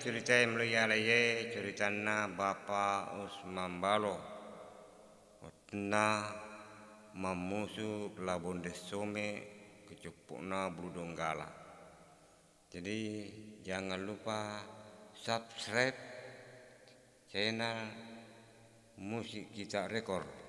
cerita melialaye ceritana Bapak Usman Balo otna mamusu labon desome kecupukna Bludonggala. Jadi jangan lupa subscribe channel Musik Kita Rekor.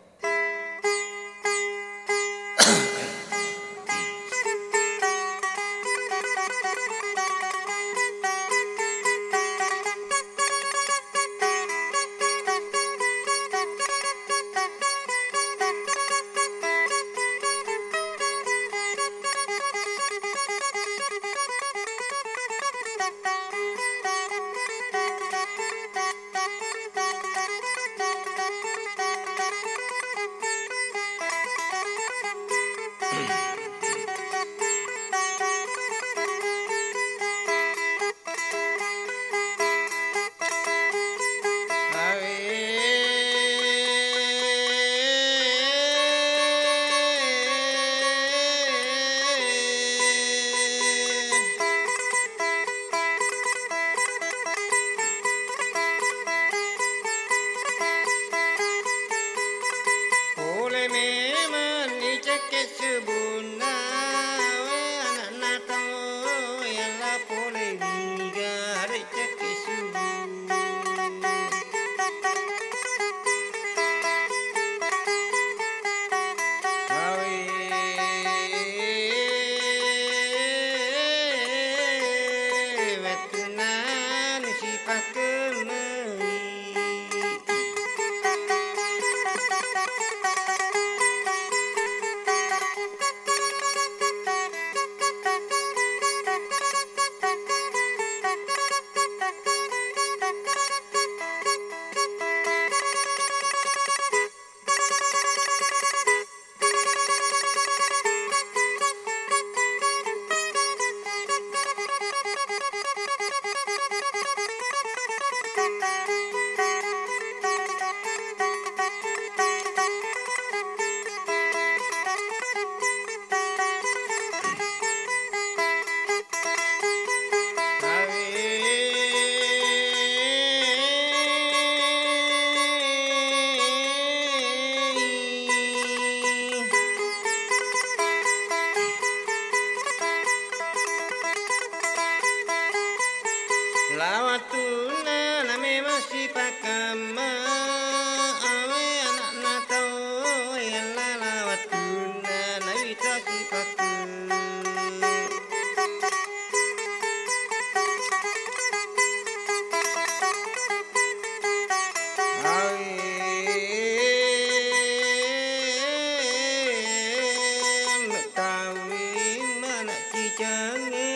Lawatuna name masih pakama awe anak nato yalla lawatuna nawita si paku awe metawi mana cicange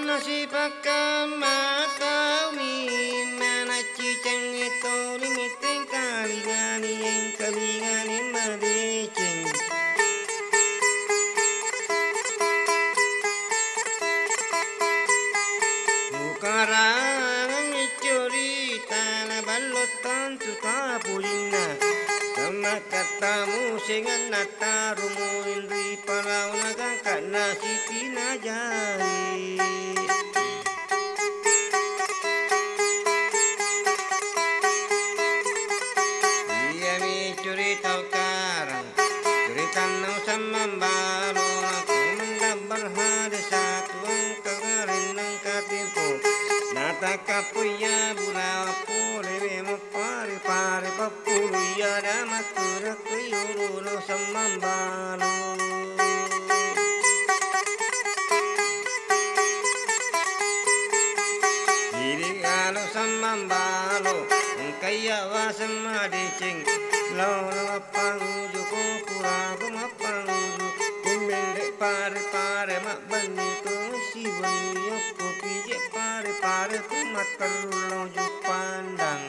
nasi pakama kami mana ciceng itu limiting kalingani madeceng bukarang cerita na balotan tuta pulina sama katamu sengan natarumu indri palau nagang kana siti najari iya mi cerita karang cerita nang sama balo aku mendaba berhari satu kagarin ng katimpo natakapuya bulawa pulebe mo pare pare papuluya damakura kuyuruno samambalo irigalo samambalo kaya wasamadicing laula panguju ko purago mapanguju kumende pare pare mabani ko siwani ko pije pare pare ko matalulo ju pandang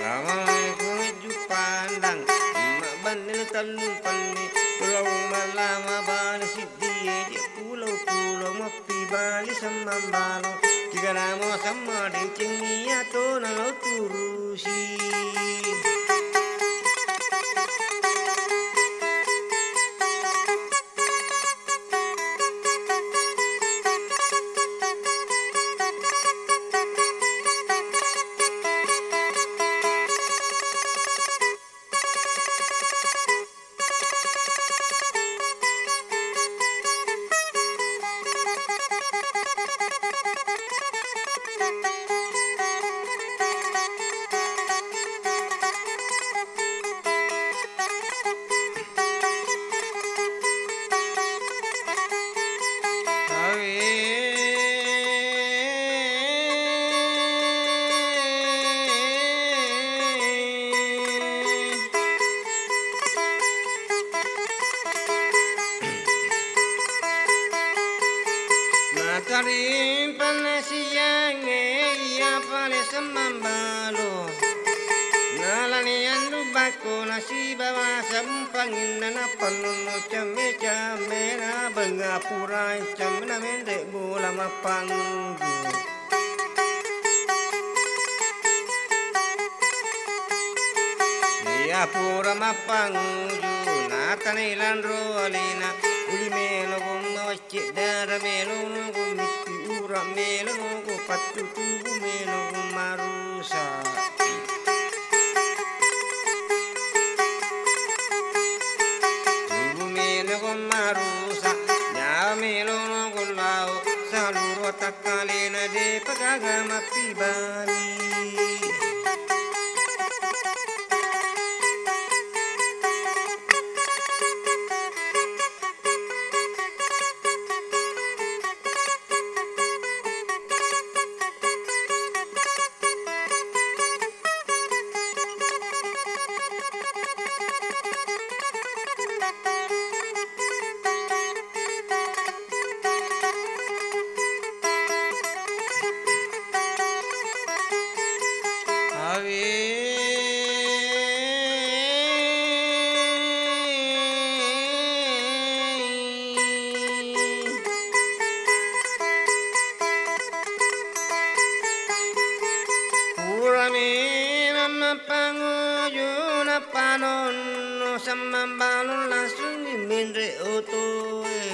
rawai ko ju pandang mabani talun panni pulau malama bali siddiye je pulau mapi bali samambalo tiga namo sama dencing niato nalo turusi Matarim panasiyang iya pale samambalo nalanian lubako nasi bawa sampangin na panuno chame chame na bengapurai chame na mende bola mapanggu ya pura mapanggu natanilan rolina uli melo gumma wacce dara melo gummitti ura melo go pattu tubu melo gumarusa tubu melo gumarusa ya melo gulao saluro takalena de pagaga mapibali Panon samambalon langsung dimindre otoe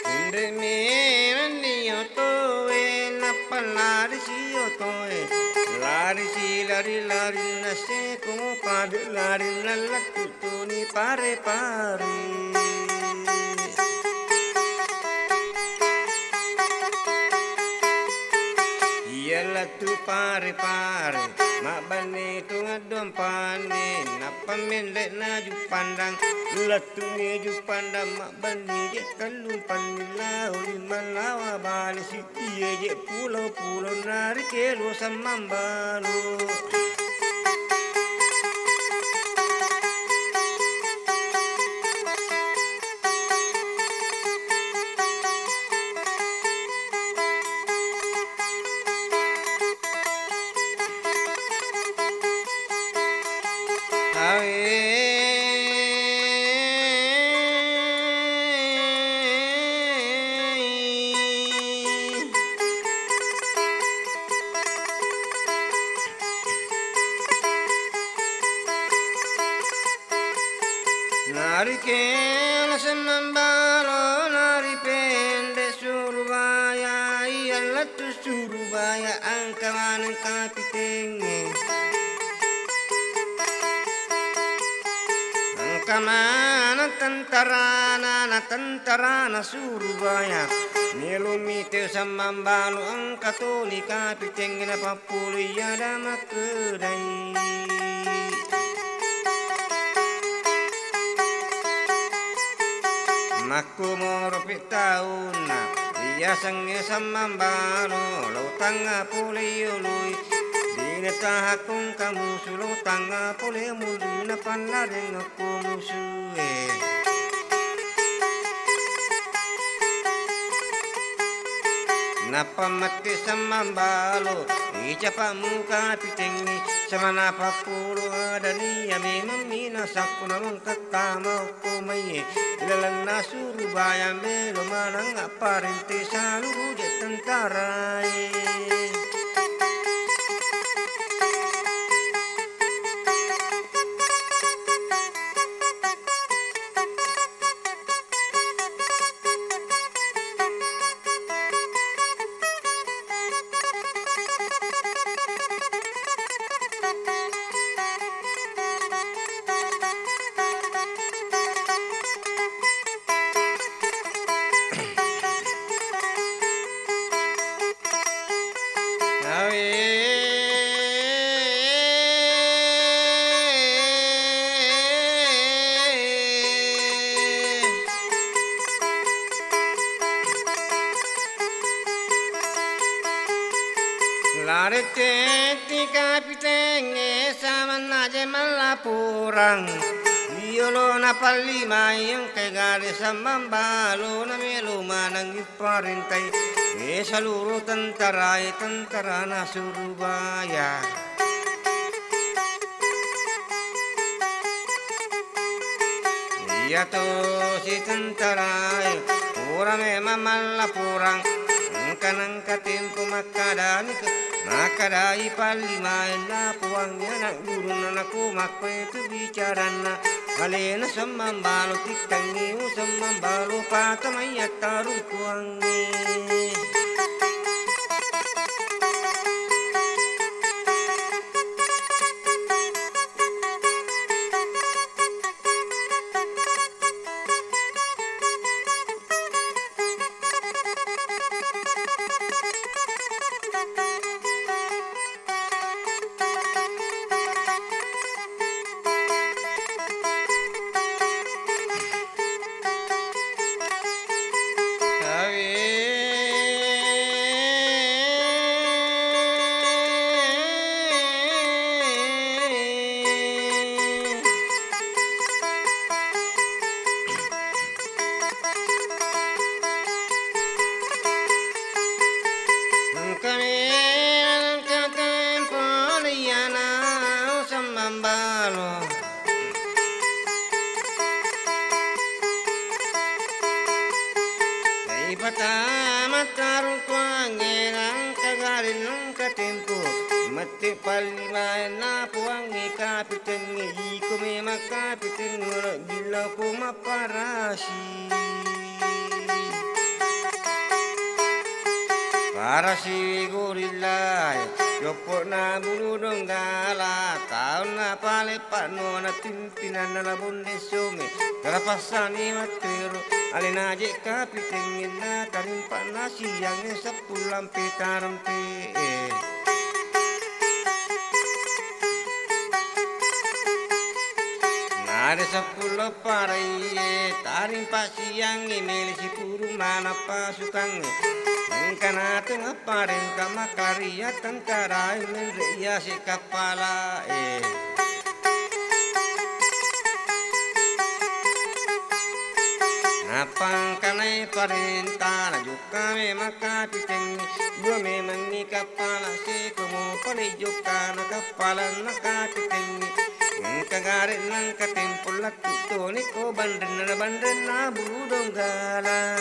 indre miran di otoe napalari si otoe lari si lari nase como pade lari lalakutuni pare pare tu pare pare mak bani tu ngadom pane napamin lek na ju pandang latu ni ju pandang mak bani je kalun panila uli malawa bali si iye je pulau nari kelo samambalo latu Surabaya angkawan kapitenge angkamana tentarana Surabaya Nilumite samambalu angkatoni kapitenge na papulu yada makedai Maku morpit tahun Dia sange samambalo Lautanga pole yului Dina tahakung kamu Sulau tanga pole mulu Na panlaring aku musuhe Napa mati samambalo Icapa muka pitengi Sama napa pulu adani Yami mamina saku namang katama Ukumaye Ilalana Surabaya melo manang aparente Saluruh je tentara Larete kapitenge sama je malapurang Iolo na palima yung kagari sa mambalo na melo manang iparintai Saluro tentara na Surabaya Iya to si tentara Pura memang malapurang Kanang katempo makadai palima na puangnya nak guru na aku makwe tu bicara na alena samambalo tikangi samambalo patamaya taru puangi Pertama taruh kuange nang kagarin nang katempo mati palima na puange kapitengi iko memang kapiten ngora bila ko maparasi parasi gorilla yopo na bulu donggala taon na pale pano na timpinan na labon desome terapasani matero alena je kapitengin na tarimpa na siyang sepulang petarampe nare sepuluh parai tarimpa siyang imeli si puru mana pasukang kana tengah paren kama karya tentara menria si kapala Napang kanay parenta na juga memang kapiteng gua memang ni kapala si kumu pali juga na kapala na kapiteng kagarit nang katempul lakuto ni ko bandren na budong gala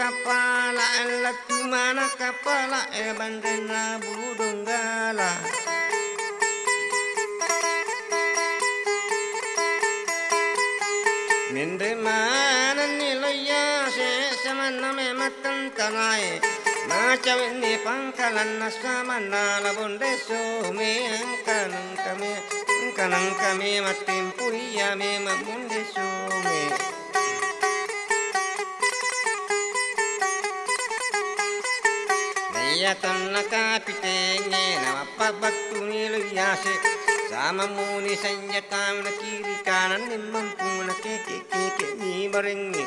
kapala latu mana kapala bandena bulu donggala Minde mana niloya se samana me matan tanai Maca ini pangkalan nasamana labonde so me kanang kami matim puya me mamunde so me Naya tanna kapitenge na mapabaktu niloya se Sama muni senjata na kiri kanan ni mampu na keke ni barengi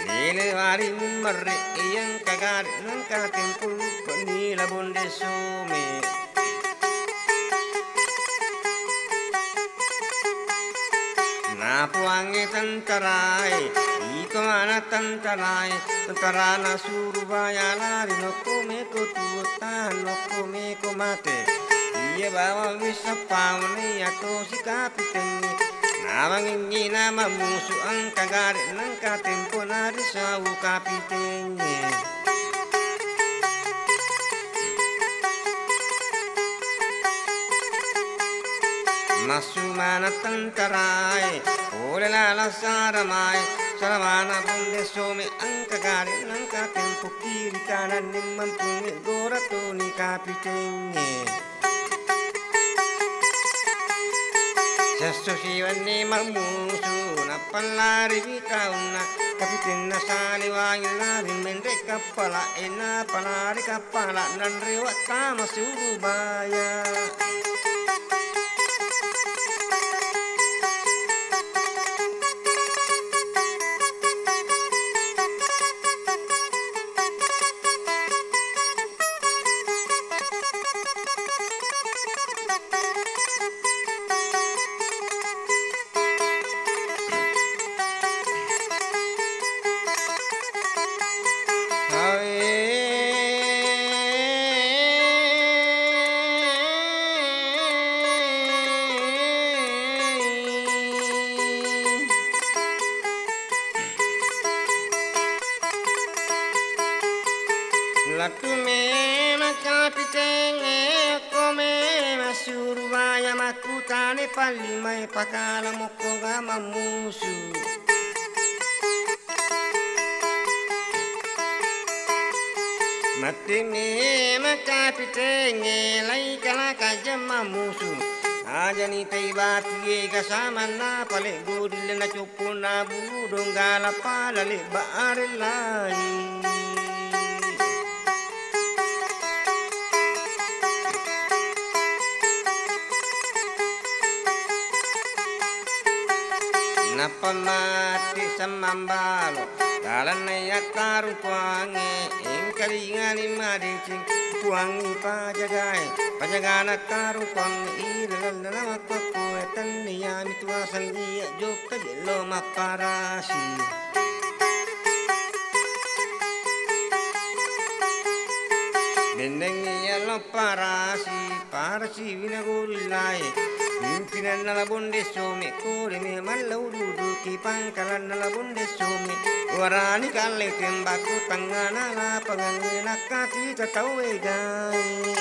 Nile wari marre yang kagari nang katempul ni labonde sume Na puange tantarai iko mana tantarai tantarana surubaya lari no come ko tuta no come ko mate Iya bawa bisa pauni atau si kapiten Nawang ini nama musuh ang kagari nang katempo na risaw kapiten Masumana tantarai Ole lala saramai Saramana bunde some ang kagari nang katempo kiri kanan ni mampungi gorato ni kapiten Sasusiwan ni mamusu na palari kauna kapitin na saliwangil na rimende kapala ina palari kapala nan rewat tama surubaya Latu me makapitenge kome masurubaya makutane palimai pakala moko gama musu Mati me makapitenge lai kala kajama musu Aja ni taibati kasama na pale gudil na chupuna budong gala palale baarelai Napa mati samambalo dalan na yataru puange ingkaringani madicing puangi pajagana taru puange ilalala makako etan niyami tuasan iya joka jelo maparasi Dendeng iya lo parasi vinagulai Pimpinan na labonde some kore me malau duduki pangkalan na labonde some warani kale tembako tangana la pangangena kati tatawe gai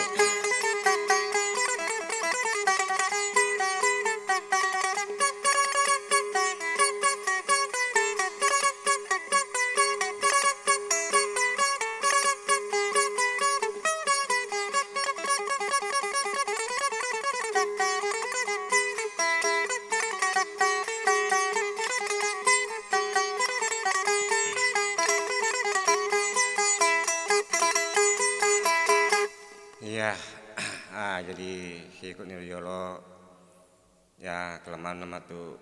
Ya, jadi si ikut Nirjolo ya kelemahan nama tu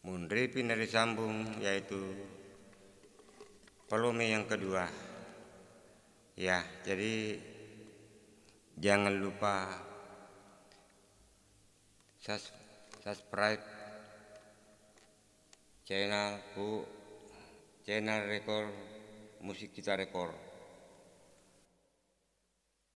mundri pindah disambung yaitu volume yang kedua. Ya, jadi jangan lupa subscribe channel rekor musik kita rekor.